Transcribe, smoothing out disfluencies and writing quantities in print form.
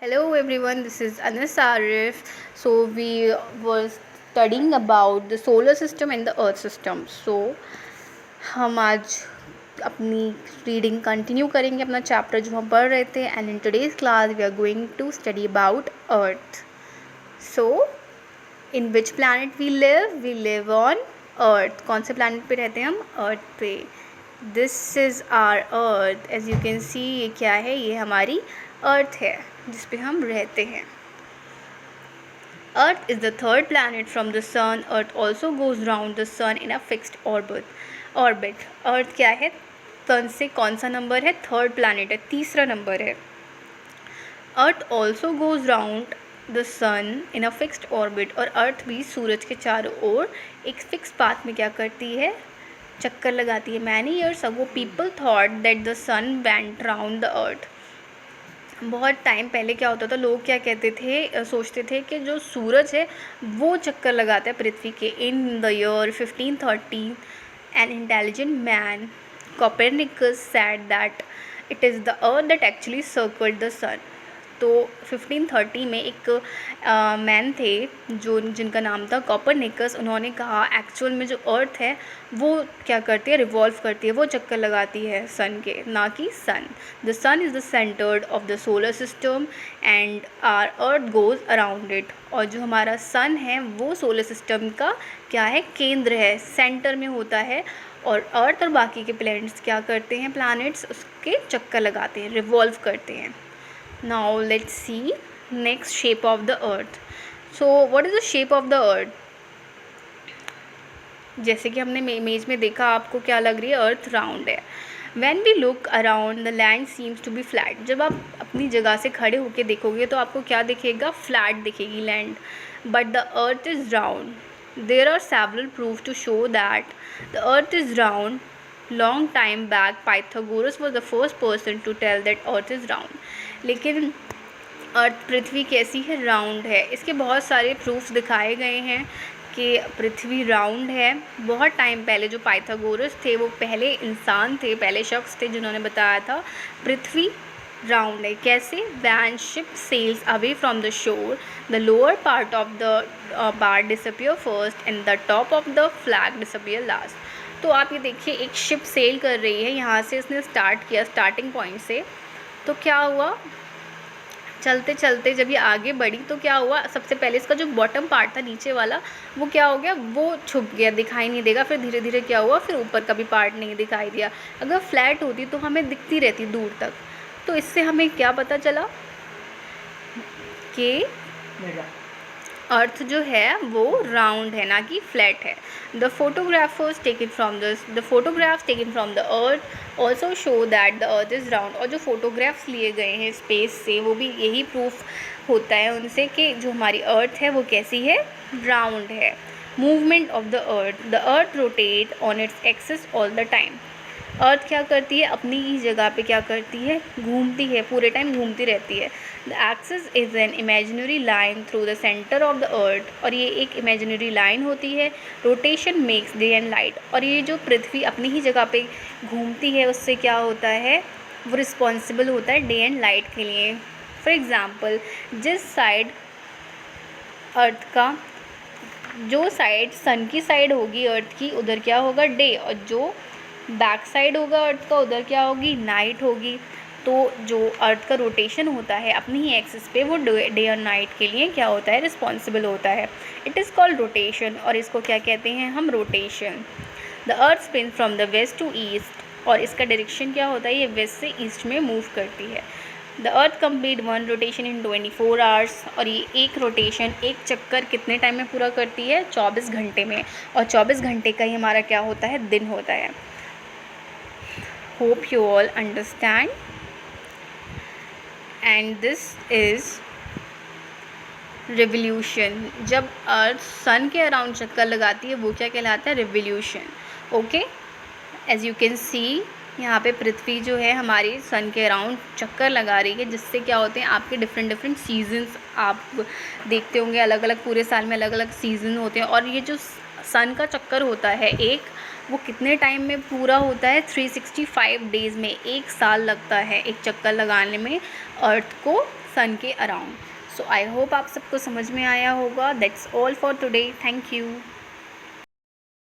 Hello everyone, this is Anas Arif. So we were studying about the solar system and the earth system. So हम आज अपनी reading continue करेंगे अपना chapter जो हम पढ़ रहे थे and in today's class we are going to study about Earth. So in which planet we live on Earth. कौन से प्लानट पे रहते हैं हम? अर्थ पे. This is our Earth. As you can see ये क्या है? ये हमारी अर्थ है जिस पे हम रहते हैं. Earth is the third planet from the sun. Earth also goes round the sun in a fixed orbit. Earth क्या है? सन से कौन सा नंबर है? थर्ड प्लानट है, तीसरा नंबर है. Earth also goes round the sun in a fixed orbit. और अर्थ भी सूरज के चारों ओर एक फिक्स पाथ में क्या करती है? चक्कर लगाती है. Many years ago people thought that the sun went round the Earth. बहुत टाइम पहले क्या होता था, लोग क्या कहते थे, सोचते थे कि जो सूरज है वो चक्कर लगाता है पृथ्वी के. In the year 1530 an intelligent man Copernicus said that it is the earth that actually circled the sun. तो 1530 में एक मैन थे जिनका नाम था कोपरनिकस. उन्होंने कहा एक्चुअल में जो अर्थ है वो क्या करती है? रिवॉल्व करती है, वो चक्कर लगाती है सन के, ना कि sun. The sun is the centre of the solar system and our earth goes around it. और जो हमारा सन है वो सोलर सिस्टम का क्या है? केंद्र है, सेंटर में होता है. और अर्थ और बाकी के प्लैनेट्स क्या करते हैं? प्लैनेट्स उसके चक्कर लगाते हैं, रिवॉल्व करते हैं. Now let's see next shape of the earth. So what is the shape of the earth? जैसे कि हमने इमेज में देखा, आपको क्या लग रही है? अर्थ राउंड है. When we look around the land seems to be flat. जब आप अपनी जगह से खड़े होकर देखोगे तो आपको क्या दिखेगा? फ्लैट दिखेगी land. But the earth is round. There are several proof to show that the earth is round. Long time back Pythagoras was the first person to tell that earth is round. लेकिन अर्थ पृथ्वी कैसी है? Round है. इसके बहुत सारे proofs दिखाए गए हैं कि पृथ्वी राउंड है. बहुत टाइम पहले जो पाइथागोरस थे वो पहले इंसान थे, पहले शख्स थे जिन्होंने बताया था पृथ्वी राउंड है. कैसे? When ship sails away from the shore the lower part of the bar disappear first and the top of the flag disappear last. तो आप ये देखिए, एक शिप सेल कर रही है, यहाँ से इसने स्टार्ट किया स्टार्टिंग पॉइंट से. तो क्या हुआ? चलते चलते जब ये आगे बढ़ी तो क्या हुआ? सबसे पहले इसका जो बॉटम पार्ट था नीचे वाला वो क्या हो गया? वो छुप गया, दिखाई नहीं देगा. फिर धीरे धीरे क्या हुआ? फिर ऊपर का भी पार्ट नहीं दिखाई दिया. अगर फ्लैट होती तो हमें दिखती रहती दूर तक. तो इससे हमें क्या पता चला कि अर्थ जो है वो राउंड है, ना कि फ्लैट है. The photographs taken from the earth also show that the earth is round. और जो फोटोग्राफ्स लिए गए हैं स्पेस से वो भी यही प्रूफ होता है उनसे कि जो हमारी अर्थ है वो कैसी है? राउंड है. Movement of the earth rotate on its axis all the time. Earth क्या करती है? अपनी ही जगह पे क्या करती है? घूमती है, पूरे टाइम घूमती रहती है. The axis is an imaginary line through the centre of the अर्थ. और ये एक इमेजिनरी लाइन होती है. Rotation makes day and light. और ये जो पृथ्वी अपनी ही जगह पे घूमती है उससे क्या होता है? वो रिस्पॉन्सिबल होता है डे एंड लाइट के लिए. फॉर एग्ज़ाम्पल, जिस साइड अर्थ का जो साइड सन की साइड होगी अर्थ की, उधर क्या होगा? डे. और जो बैक साइड होगा अर्थ का, उधर क्या होगी? नाइट होगी. तो जो अर्थ का रोटेशन होता है अपनी ही एक्सिस पे वो डे और नाइट के लिए क्या होता है? रिस्पॉन्सिबल होता है. It is called rotation. और इसको क्या कहते हैं हम? Rotation. The Earth spin from the west to east. और इसका डायरेक्शन क्या होता है? ये वेस्ट से ईस्ट में मूव करती है. The earth complete one rotation in 24 hours. और ये एक रोटेशन, एक चक्कर कितने टाइम में पूरा करती है? 24 घंटे में. और 24 घंटे का ही हमारा क्या होता है? दिन होता है. Hope you all understand. And this is revolution. जब अर्थ सन के अराउंड चक्कर लगाती है वो क्या कहलाता है? Revolution. Okay, as you can see यहाँ पे पृथ्वी जो है हमारी सन के अराउंड चक्कर लगा रही है, जिससे क्या होते हैं आपके डिफरेंट सीजन्स आप देखते होंगे. अलग अलग पूरे साल में अलग अलग सीजन होते हैं. और ये जो सन का चक्कर होता है एक, वो कितने टाइम में पूरा होता है? 365 डेज़ में. एक साल लगता है एक चक्कर लगाने में अर्थ को सन के अराउंड। सो आई होप आप सबको समझ में आया होगा। That's all for today. Thank you.